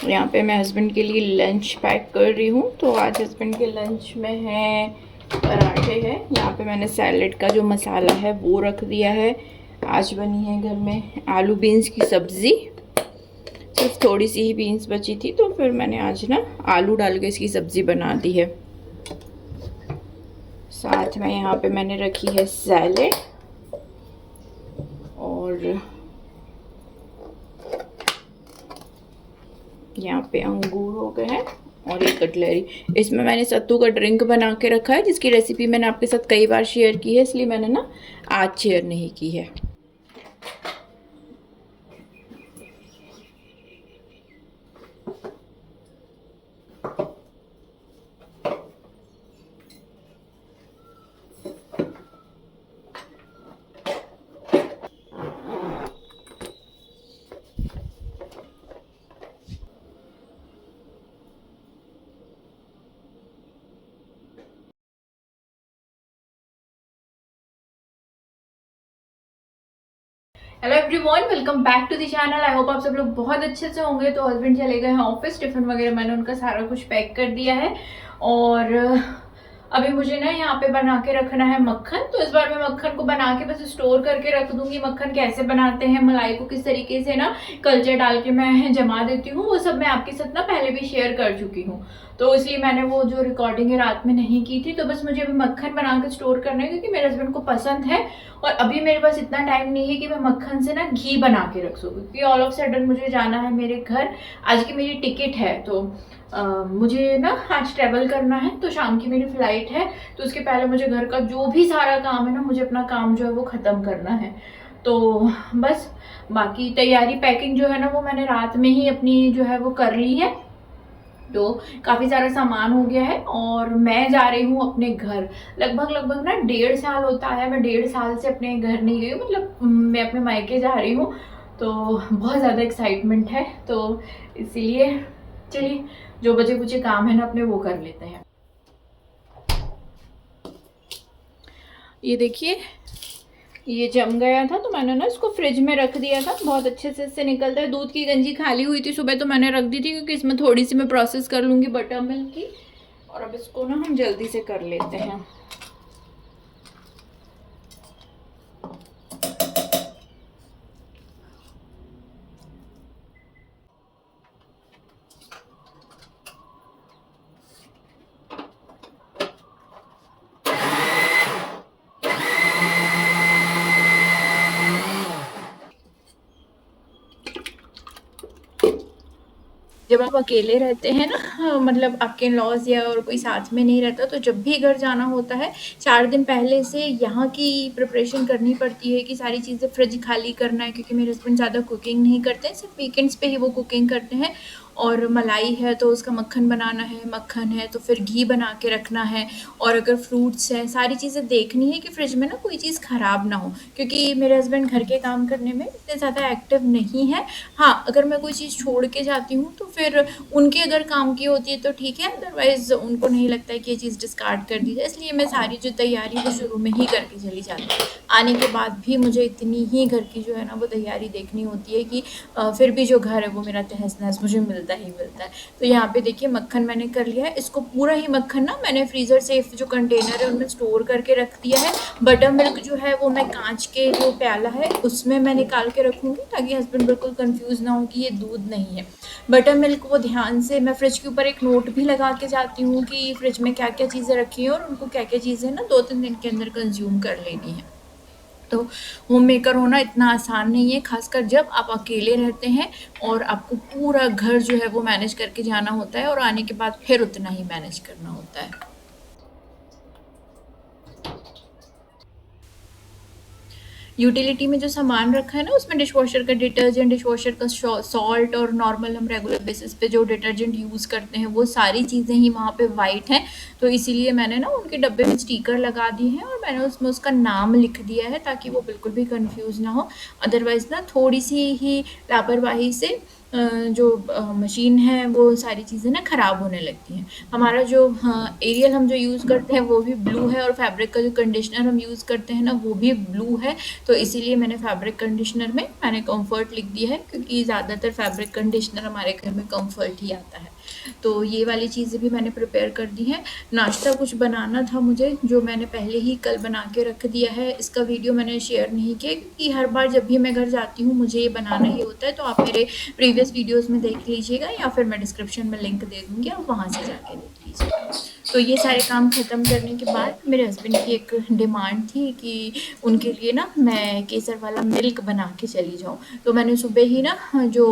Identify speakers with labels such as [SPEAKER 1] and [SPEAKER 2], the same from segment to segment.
[SPEAKER 1] यहाँ पे मैं हस्बैंड के लिए लंच पैक कर रही हूँ। तो आज हस्बैंड के लंच में है पराठे हैं। यहाँ पे मैंने सैलेड का जो मसाला है वो रख दिया है। आज बनी है घर में आलू बीन्स की सब्ज़ी। सिर्फ थोड़ी सी ही बीन्स बची थी तो फिर मैंने आज ना आलू डाल के इसकी सब्ज़ी बना दी है। साथ में यहाँ पे मैंने रखी है सैलेड और यहाँ पे अंगूर हो गए हैं और एक कटलरी। इसमें मैंने सत्तू का ड्रिंक बना के रखा है जिसकी रेसिपी मैंने आपके साथ कई बार शेयर की है, इसलिए मैंने ना आज शेयर नहीं की है। Hello everyone, welcome back to the channel. I hope आप सब लोग बहुत अच्छे से होंगे। तो हस्बैंड चले गए हैं ऑफिस, टिफिन वगैरह मैंने उनका सारा कुछ पैक कर दिया है और अभी मुझे ना यहाँ पे बना के रखना है मक्खन। तो इस बार मैं मक्खन को बना के बस स्टोर करके रख दूंगी। मक्खन कैसे बनाते हैं, मलाई को किस तरीके से ना कल्चर डाल के मैं जमा देती हूँ, वो सब मैं आपके साथ ना पहले भी शेयर कर चुकी हूँ। तो इसलिए मैंने वो जो रिकॉर्डिंग है रात में नहीं की थी। तो बस मुझे अभी मक्खन बना के स्टोर करना है क्योंकि मेरे हस्बैंड को पसंद है और अभी मेरे पास इतना टाइम नहीं है कि मैं मक्खन से ना घी बना के रख सकूँ, क्योंकि ऑल ऑफ सडन मुझे जाना है मेरे घर। आज की मेरी टिकट है तो मुझे ना आज ट्रेवल करना है, तो शाम की मेरी फ्लाइट है। तो उसके पहले मुझे घर का जो भी सारा काम है ना, मुझे अपना काम जो है वो ख़त्म करना है। तो बस बाकी तैयारी पैकिंग जो है ना वो मैंने रात में ही अपनी जो है वो कर ली है। तो काफ़ी सारा सामान हो गया है और मैं जा रही हूँ अपने घर। लगभग ना 1.5 साल होता है, मैं 1.5 साल से अपने घर नहीं गई हूँ। मतलब मैं अपने मायके जा रही हूँ, तो बहुत ज़्यादा एक्साइटमेंट है। तो इसीलिए चलिए जो बचे कुछ काम है ना अपने वो कर लेते हैं। ये देखिए, ये जम गया था तो मैंने ना इसको फ्रिज में रख दिया था। बहुत अच्छे से इससे निकलता है। दूध की गंजी खाली हुई थी सुबह तो मैंने रख दी थी, क्योंकि इसमें थोड़ी सी मैं प्रोसेस कर लूँगी बटर मिल्क की। और अब इसको ना हम जल्दी से कर लेते हैं। जब आप अकेले रहते हैं ना, मतलब आपके लॉज या और कोई साथ में नहीं रहता, तो जब भी घर जाना होता है 4 दिन पहले से यहाँ की प्रिपरेशन करनी पड़ती है कि सारी चीज़ें फ्रिज खाली करना है, क्योंकि मेरे हस्बैंड ज़्यादा कुकिंग नहीं करते हैं, सिर्फ वीकेंड्स पे ही वो कुकिंग करते हैं। और मलाई है तो उसका मक्खन बनाना है, मक्खन है तो फिर घी बना के रखना है। और अगर फ्रूट्स हैं, सारी चीज़ें देखनी है कि फ्रिज में ना कोई चीज़ ख़राब ना हो, क्योंकि मेरे हस्बैंड घर के काम करने में इतने ज़्यादा एक्टिव नहीं है। हाँ, अगर मैं कोई चीज़ छोड़ के जाती हूँ तो फिर उनके अगर काम की होती है तो ठीक है, अदरवाइज़ उनको नहीं लगता है कि ये चीज़ डिस्कार्ड कर दी जाए। इसलिए मैं सारी जो तैयारी वो शुरू में ही करके चली जाती हूँ। आने के बाद भी मुझे इतनी ही घर की जो है ना वो तैयारी देखनी होती है कि फिर भी जो घर है वो मेरा तहस नहस मुझे मिलता ही मिलता है। तो यहाँ पे देखिए मक्खन मैंने कर लिया है। इसको पूरा ही मक्खन ना मैंने फ्रीज़र सेफ जो कंटेनर है उनमें स्टोर करके रख दिया है। बटर मिल्क जो है वो मैं कांच के जो प्याला है उसमें मैं निकाल के रखूँगी, ताकि हस्बैंड बिल्कुल कंफ्यूज ना हो कि ये दूध नहीं है। बटर मिल्क वो ध्यान से मैं फ्रिज के ऊपर एक नोट भी लगा के जाती हूँ कि फ्रिज में क्या क्या चीज़ें रखी हैं और उनको क्या क्या चीज़ें ना 2-3 दिन के अंदर कंज्यूम कर लेनी है। तो होम मेकर होना इतना आसान नहीं है, खासकर जब आप अकेले रहते हैं और आपको पूरा घर जो है वो मैनेज करके जाना होता है और आने के बाद फिर उतना ही मैनेज करना होता है। यूटिलिटी में जो सामान रखा है ना उसमें डिश वॉशर का डिटर्जेंट, डिश वॉशर का सॉल्ट और नॉर्मल हम रेगुलर बेसिस पे जो डिटर्जेंट यूज़ करते हैं वो सारी चीज़ें ही वहाँ पे वाइट हैं। तो इसीलिए मैंने ना उनके डब्बे में स्टिकर लगा दी हैं और मैंने उसमें उसका नाम लिख दिया है, ताकि वो बिल्कुल भी कंफ्यूज ना हो। अदरवाइज़ ना थोड़ी सी ही लापरवाही से जो मशीन है वो सारी चीज़ें ना ख़राब होने लगती हैं। हमारा जो एरियल हम जो यूज़ करते हैं वो भी ब्लू है, और फैब्रिक का जो कंडीशनर हम यूज़ करते हैं ना वो भी ब्लू है। तो इसीलिए मैंने फैब्रिक कंडीशनर में मैंने कम्फर्ट लिख दिया है, क्योंकि ज़्यादातर फैब्रिक कंडीशनर हमारे घर में कम्फर्ट ही आता है। तो ये वाली चीज़ें भी मैंने प्रिपेयर कर दी हैं। नाश्ता कुछ बनाना था मुझे, जो मैंने पहले ही कल बना के रख दिया है। इसका वीडियो मैंने शेयर नहीं किया, क्योंकि हर बार जब भी मैं घर जाती हूँ मुझे ये बनाना ही होता है। तो आप मेरे प्रीवियस वीडियोस में देख लीजिएगा, या फिर मैं डिस्क्रिप्शन में लिंक दे दूँगी, आप वहाँ से जाके देख लीजिएगा। तो ये सारे काम ख़त्म करने के बाद मेरे हस्बैंड की एक डिमांड थी कि उनके लिए ना मैं केसर वाला मिल्क बना के चली जाऊँ। तो मैंने सुबह ही ना जो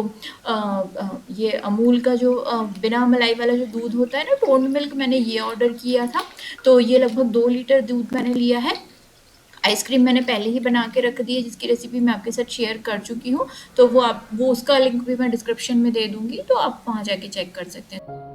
[SPEAKER 1] ये अमूल का जो बिना मलाई वाला जो दूध होता है ना, टोंड मिल्क, मैंने ये ऑर्डर किया था। तो ये लगभग 2 लीटर दूध मैंने लिया है। आइसक्रीम मैंने पहले ही बना के रख दी है, जिसकी रेसिपी मैं आपके साथ शेयर कर चुकी हूँ। तो वो उसका लिंक भी मैं डिस्क्रिप्शन में दे दूँगी, तो आप वहाँ जाके चेक कर सकते हैं।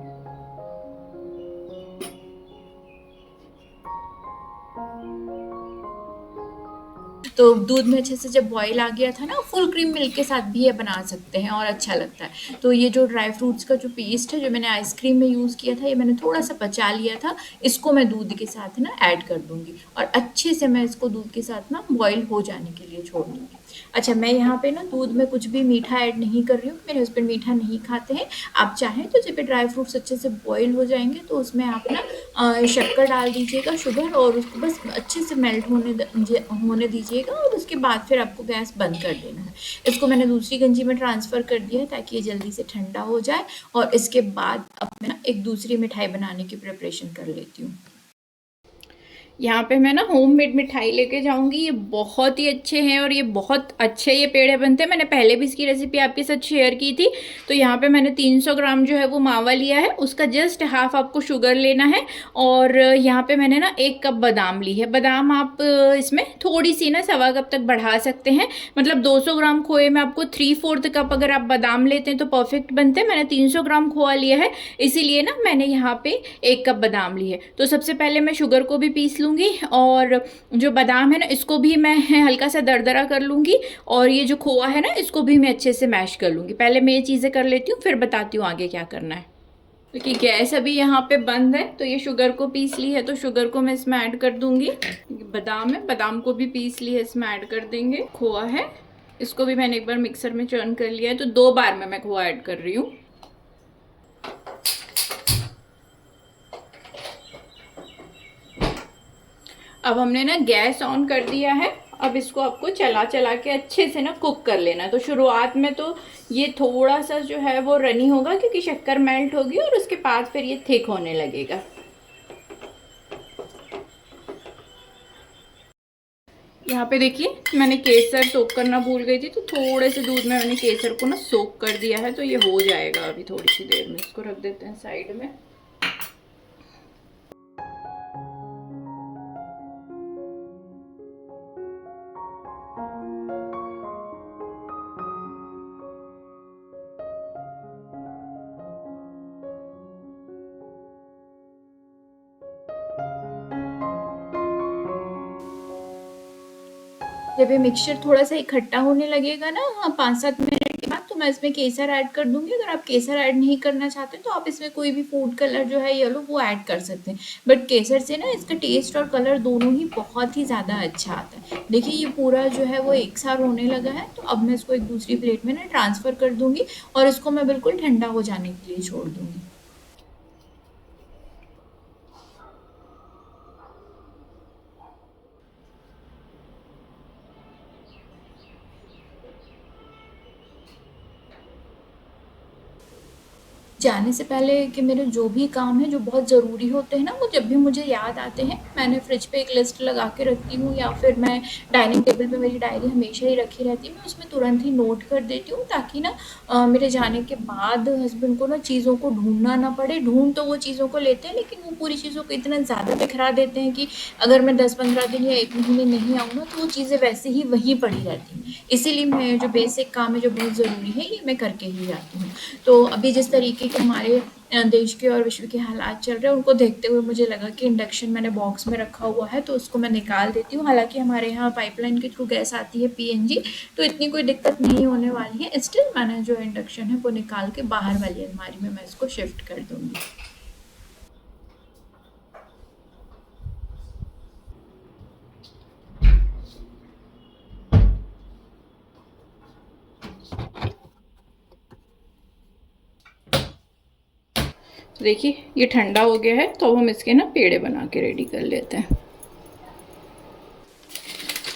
[SPEAKER 1] तो दूध में अच्छे से जब बॉईल आ गया था ना, फुल क्रीम मिल्क के साथ भी ये बना सकते हैं और अच्छा लगता है। तो ये जो ड्राई फ्रूट्स का जो पेस्ट है, जो मैंने आइसक्रीम में यूज़ किया था, ये मैंने थोड़ा सा बचा लिया था। इसको मैं दूध के साथ ना ऐड कर दूँगी, और अच्छे से मैं इसको दूध के साथ ना बॉईल हो जाने के लिए छोड़ दूँगी। अच्छा, मैं यहाँ पे ना दूध में कुछ भी मीठा ऐड नहीं कर रही हूँ, मेरे हस्बैंड मीठा नहीं खाते हैं। आप चाहें तो जब ये ड्राई फ्रूट्स अच्छे से बॉईल हो जाएंगे तो उसमें आप ना शक्कर डाल दीजिएगा, शुगर, और उसको बस अच्छे से मेल्ट होने दीजिएगा, और उसके बाद फिर आपको गैस बंद कर देना है। इसको मैंने दूसरी गंजी में ट्रांसफ़र कर दिया है, ताकि ये जल्दी से ठंडा हो जाए। और इसके बाद अब मैं ना एक दूसरी मिठाई बनाने की प्रिपरेशन कर लेती हूँ। यहाँ पे मैं ना होममेड मिठाई लेके जाऊंगी। ये बहुत ही अच्छे हैं, और ये बहुत अच्छे ये पेड़े बनते हैं। मैंने पहले भी इसकी रेसिपी आपके साथ शेयर की थी। तो यहाँ पे मैंने 300 ग्राम जो है वो मावा लिया है, उसका जस्ट हाफ आपको शुगर लेना है। और यहाँ पे मैंने ना 1 कप बादाम ली है। बादाम आप इसमें थोड़ी सी ना 1.25 कप तक बढ़ा सकते हैं। मतलब 200 ग्राम खोए में आपको 3/4 कप अगर आप बादाम लेते हैं तो परफेक्ट बनते हैं। मैंने 300 ग्राम खोआ लिया है, इसीलिए ना मैंने यहाँ पे 1 कप बादाम ली है। तो सबसे पहले मैं शुगर को भी पीस लूँगी, और जो बादाम है ना इसको भी मैं हल्का सा दरदरा कर लूँगी, और ये जो खोआ है ना इसको भी मैं अच्छे से मैश कर लूँगी। पहले मैं ये चीज़ें कर लेती हूँ, फिर बताती हूँ आगे क्या करना है। क्योंकि गैस अभी यहाँ पे बंद है, तो ये शुगर को पीस ली है, तो शुगर को मैं इसमें ऐड कर दूँगी। बादाम है, बादाम को भी पीस ली है, इसमें ऐड कर देंगे। खोआ है, इसको भी मैंने एक बार मिक्सर में चर्न कर लिया है, तो 2 बार में मैं खोआ ऐड कर रही हूँ। अब हमने ना गैस ऑन कर दिया है। अब इसको आपको चला चला के अच्छे से ना कुक कर लेना। तो शुरुआत में तो ये थोड़ा सा जो है वो रनी होगा, क्योंकि शक्कर मेल्ट होगी, और उसके बाद फिर ये थिक होने लगेगा। यहाँ पे देखिए, मैंने केसर सोक करना भूल गई थी, तो थोड़े से दूध में मैंने केसर को ना सोक कर दिया है। तो ये हो जाएगा अभी थोड़ी सी देर में। इसको रख देते हैं साइड में। जब ये मिक्सचर थोड़ा सा इकट्ठा होने लगेगा ना, 5-7 मिनट के बाद, तो मैं इसमें केसर ऐड कर दूंगी। अगर आप केसर ऐड नहीं करना चाहते तो आप इसमें कोई भी फूड कलर जो है येलो, वो ऐड कर सकते हैं। बट केसर से ना इसका टेस्ट और कलर दोनों ही बहुत ही ज़्यादा अच्छा आता है। देखिए, ये पूरा जो है वो एक साथ होने लगा है। तो अब मैं इसको एक दूसरी प्लेट में ना ट्रांसफ़र कर दूंगी, और इसको मैं बिल्कुल ठंडा हो जाने के लिए छोड़ दूंगी। जाने से पहले कि मेरे जो भी काम है, जो बहुत ज़रूरी होते हैं ना, वो जब भी मुझे याद आते हैं, मैंने फ्रिज पे एक लिस्ट लगा के रखती हूँ, या फिर मैं डाइनिंग टेबल पे मेरी डायरी हमेशा ही रखी रहती है। मैं उसमें तुरंत ही नोट कर देती हूँ, ताकि ना मेरे जाने के बाद हस्बैंड को ना चीज़ों को ढूंढना ना पड़े। ढूंढ तो वो चीज़ों को लेते हैं, लेकिन वो पूरी चीज़ों को इतना ज़्यादा बिखरा देते हैं कि अगर मैं 10-15 दिन या 1 महीने नहीं आऊँ ना, तो वो चीज़ें वैसे ही वहीं पड़ी रहती हैं। इसीलिए मैं जो बेसिक काम है, जो बहुत ज़रूरी है, ये मैं करके ही जाती हूँ। तो अभी जिस तरीके के हमारे देश के और विश्व के हालात चल रहे हैं, उनको देखते हुए मुझे लगा कि इंडक्शन मैंने बॉक्स में रखा हुआ है तो उसको मैं निकाल देती हूँ। हालाँकि हमारे यहाँ पाइपलाइन के थ्रू गैस आती है पीएनजी, तो इतनी कोई दिक्कत नहीं होने वाली है। स्टिल मैंने जो इंडक्शन है वो निकाल के बाहर वाली अलमारी में मैं इसको शिफ्ट कर दूँगी। तो देखिए ये ठंडा हो गया है, तो हम इसके ना पेड़े बना के रेडी कर लेते हैं।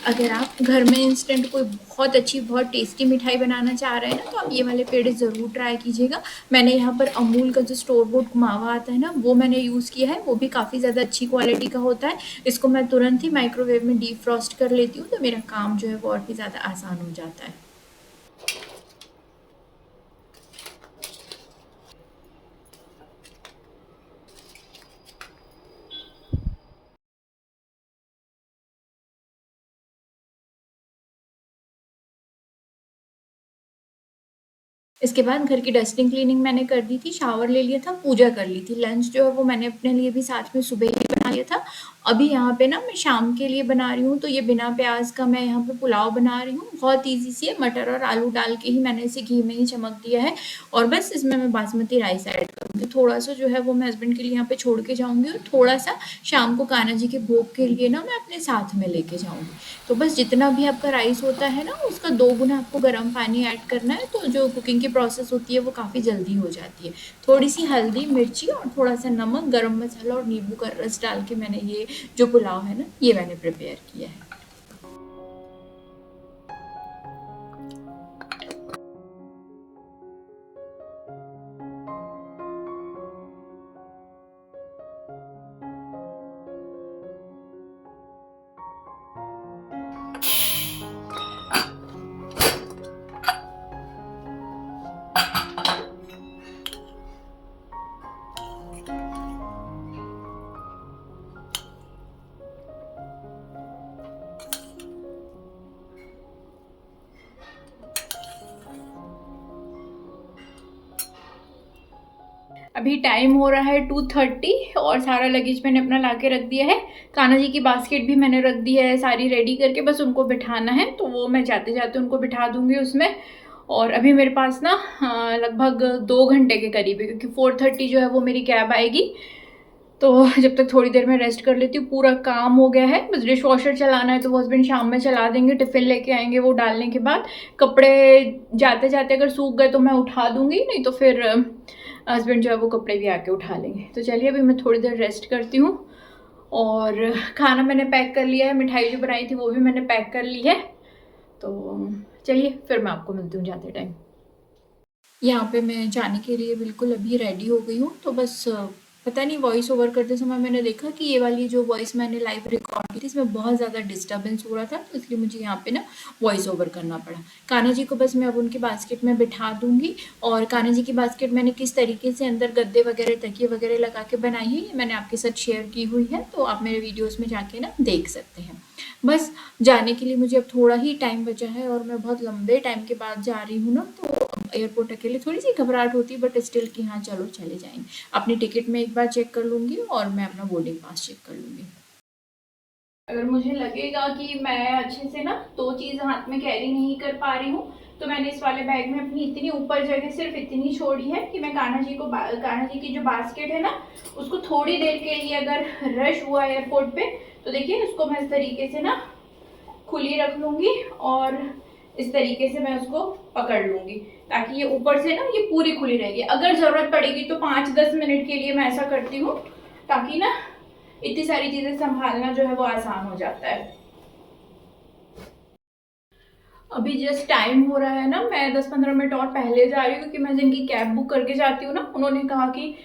[SPEAKER 1] अगर आप घर में इंस्टेंट कोई बहुत अच्छी बहुत टेस्टी मिठाई बनाना चाह रहे हैं ना, तो आप ये वाले पेड़े ज़रूर ट्राई कीजिएगा। मैंने यहाँ पर अमूल का जो स्टोर बोर्ड मावा आता है ना, वो मैंने यूज़ किया है, वो भी काफ़ी ज़्यादा अच्छी क्वालिटी का होता है। इसको मैं तुरंत ही माइक्रोवेव में डीप फ्रॉस्ट कर लेती हूँ, तो मेरा काम जो है वो और भी ज़्यादा आसान हो जाता है। इसके बाद घर की डस्टिंग क्लीनिंग मैंने कर दी थी, शावर ले लिया था, पूजा कर ली थी। लंच जो है वो मैंने अपने लिए भी साथ में सुबह ही बना लिया था। अभी यहाँ पे ना मैं शाम के लिए बना रही हूँ, तो ये बिना प्याज का मैं यहाँ पे पुलाव बना रही हूँ। बहुत ईजी सी है, मटर और आलू डाल के ही मैंने इसे घी में ही चमक दिया है। और बस इसमें मैं बासमती राइस ऐड करूँगी। थोड़ा सा जो है वो मैं हस्बैंड के लिए यहाँ पे छोड़ के जाऊँगी, और थोड़ा सा शाम को कान्हा जी के भोग के लिए ना मैं अपने साथ में लेके जाऊँगी। तो बस जितना भी आपका राइस होता है ना, उसका 2 गुना आपको गर्म पानी ऐड करना है, तो जो कुकिंग की प्रोसेस होती है वो काफ़ी जल्दी हो जाती है। थोड़ी सी हल्दी, मिर्ची और थोड़ा सा नमक, गरम मसाला और नींबू का रस डाल के मैंने ये जो पुलाव है ना, ये मैंने प्रिपेयर किया है। अभी टाइम हो रहा है 2:30 और सारा लगेज मैंने अपना ला के रख दिया है। कान्हा जी की बास्केट भी मैंने रख दी है सारी रेडी करके, बस उनको बिठाना है, तो वो मैं जाते जाते उनको बिठा दूंगी उसमें। और अभी मेरे पास ना लगभग 2 घंटे के करीब है, क्योंकि 4:30 जो है वो मेरी कैब आएगी। तो जब तक थोड़ी देर में रेस्ट कर लेती हूँ। पूरा काम हो गया है, बस डिश वॉशर चलाना है, तो वो हस्बैंड शाम में चला देंगे, टिफिन लेके आएंगे, वो डालने के बाद कपड़े जाते जाते अगर सूख गए तो मैं उठा दूंगी, नहीं तो फिर हस्बैंड जो है वो कपड़े भी आके उठा लेंगे। तो चलिए अभी मैं थोड़ी देर रेस्ट करती हूँ। और खाना मैंने पैक कर लिया है, मिठाई जो बनाई थी वो भी मैंने पैक कर ली है। तो चलिए फिर मैं आपको मिलती हूँ जाते टाइम। यहाँ पे मैं जाने के लिए बिल्कुल अभी रेडी हो गई हूँ। तो बस पता नहीं वॉइस ओवर करते समय मैंने देखा कि ये वाली जो वॉइस मैंने लाइव रिकॉर्ड की थी, इसमें बहुत ज़्यादा डिस्टर्बेंस हो रहा था, तो इसलिए मुझे यहाँ पे ना वॉइस ओवर करना पड़ा। कान्हा जी को बस मैं अब उनकी बास्केट में बिठा दूंगी। और कान्हा जी की बास्केट मैंने किस तरीके से अंदर गद्दे वगैरह, तकिए वगैरह लगा के बनाई है, ये मैंने आपके साथ शेयर की हुई है, तो आप मेरे वीडियोज़ में जाके ना देख सकते हैं। बस जाने के लिए मुझे अब थोड़ा ही टाइम बचा है, और मैं बहुत लंबे टाइम के बाद जा रही हूँ ना, तो एयरपोर्ट अकेले थोड़ी सी घबराहट होती है, बट स्टिल कि हाँ चलो चले जाएंगे। अपनी टिकट में एक बार चेक कर लूँगी, और मैं अपना बोर्डिंग पास चेक कर लूँगी। अगर मुझे लगेगा कि मैं अच्छे से ना दो चीज़ हाथ में कैरी नहीं कर पा रही हूँ, तो मैंने इस वाले बैग में अपनी इतनी ऊपर जगह सिर्फ इतनी छोड़ी है कि मैं कान्हा जी की जो बास्केट है ना, उसको थोड़ी देर के लिए अगर रश हुआ एयरपोर्ट पे, तो देखिए उसको मैं इस तरीके से ना खुली रख लूंगी, और इस तरीके से मैं उसको पकड़ लूंगी, ताकि ये ऊपर से ना ये पूरी खुली रहेगी। अगर जरूरत पड़ेगी तो 5-10 मिनट के लिए मैं ऐसा करती हूँ, ताकि ना इतनी सारी चीजें संभालना जो है वो आसान हो जाता है। अभी जस्ट टाइम हो रहा है ना, मैं 10-15 मिनट और पहले जा रही हूँ, क्योंकि मैं जिनकी कैब बुक करके जाती हूँ ना, उन्होंने कहा कि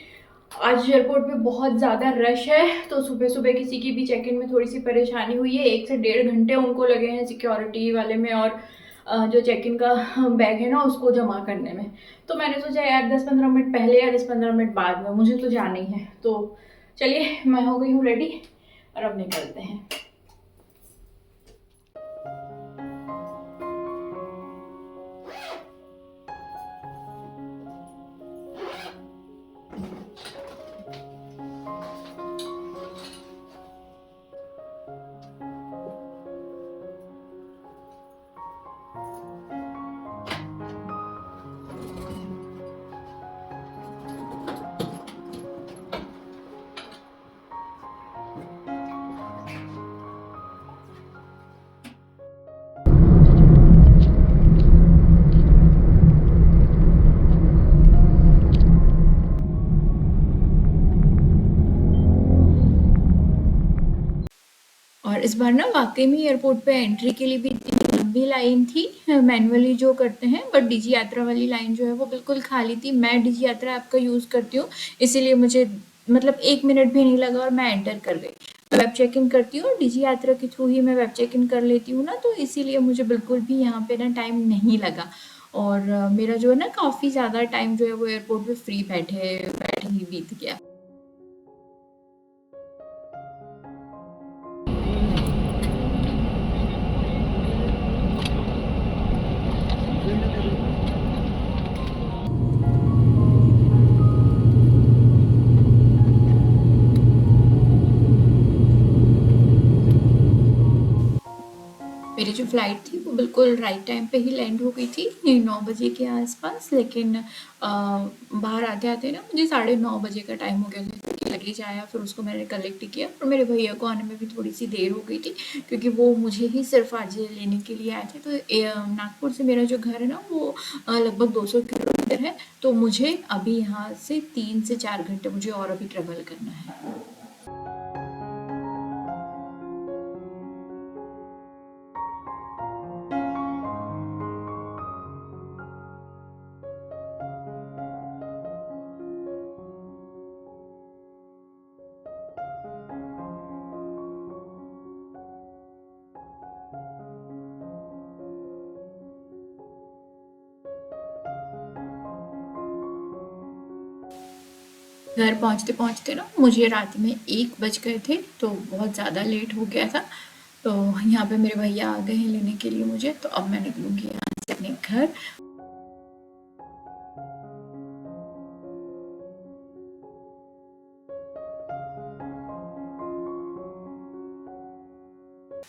[SPEAKER 1] आज एयरपोर्ट पे बहुत ज़्यादा रश है, तो सुबह सुबह किसी की भी चेक इन में थोड़ी सी परेशानी हुई है। 1 से 1.5 घंटे उनको लगे हैं सिक्योरिटी वाले में, और जो चेक इन का बैग है ना उसको जमा करने में। तो मैंने सोचा यार 10-15 मिनट पहले या 10-15 मिनट बाद में, मुझे तो जाना ही है। तो चलिए मैं हो गई हूँ रेडी, और अब निकलते हैं। इस बार ना वाक़ई में एयरपोर्ट पे एंट्री के लिए भी इतनी लंबी लाइन थी, मैनुअली जो करते हैं, बट डिजी यात्रा वाली लाइन जो है वो बिल्कुल खाली थी। मैं डिजी यात्रा ऐप का यूज़ करती हूँ, इसीलिए मुझे मतलब 1 मिनट भी नहीं लगा और मैं एंटर कर गई। वेब चेक इन करती हूँ, डिजी यात्रा के थ्रू ही मैं वेब चेक इन कर लेती हूँ ना, तो इसीलिए मुझे बिल्कुल भी यहाँ पे ना टाइम नहीं लगा। और मेरा जो है ना काफ़ी ज़्यादा टाइम जो है वो एयरपोर्ट पे फ्री बैठे बैठे ही बीत गया। मेरी जो फ़्लाइट थी वो बिल्कुल राइट टाइम पे ही लैंड हो गई थी, 9 बजे के आसपास। लेकिन बाहर आते-आते ना मुझे 9:30 बजे का टाइम हो गया था, क्योंकि लगेज आया, फिर उसको मैंने कलेक्ट किया और मेरे भैया को आने में भी थोड़ी-सी देर हो गई थी, क्योंकि वो मुझे ही सिर्फ़ आज लेने के लिए आए थे। तो नागपुर से मेरा जो घर है ना वो लगभग 200 किलोमीटर है, तो मुझे अभी यहाँ से 3 से 4 घंटे मुझे और अभी ट्रैवल करना है। घर पहुँचते-पहुँचते ना मुझे रात में 1 बज गए थे, तो बहुत ज़्यादा लेट हो गया था। तो यहाँ पे मेरे भैया आ गए हैं लेने के लिए मुझे, तो अब मैं निकलूँगी यहाँ से अपने घर।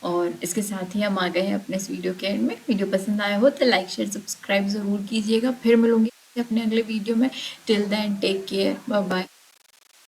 [SPEAKER 1] और इसके साथ ही हम आ गए हैं अपने इस वीडियो के एंड में। वीडियो पसंद आया हो तो लाइक, शेयर, सब्सक्राइब ज़रूर कीजिएगा। फिर मिलूँगी अपने अगले वीडियो में। Till then take care, bye bye.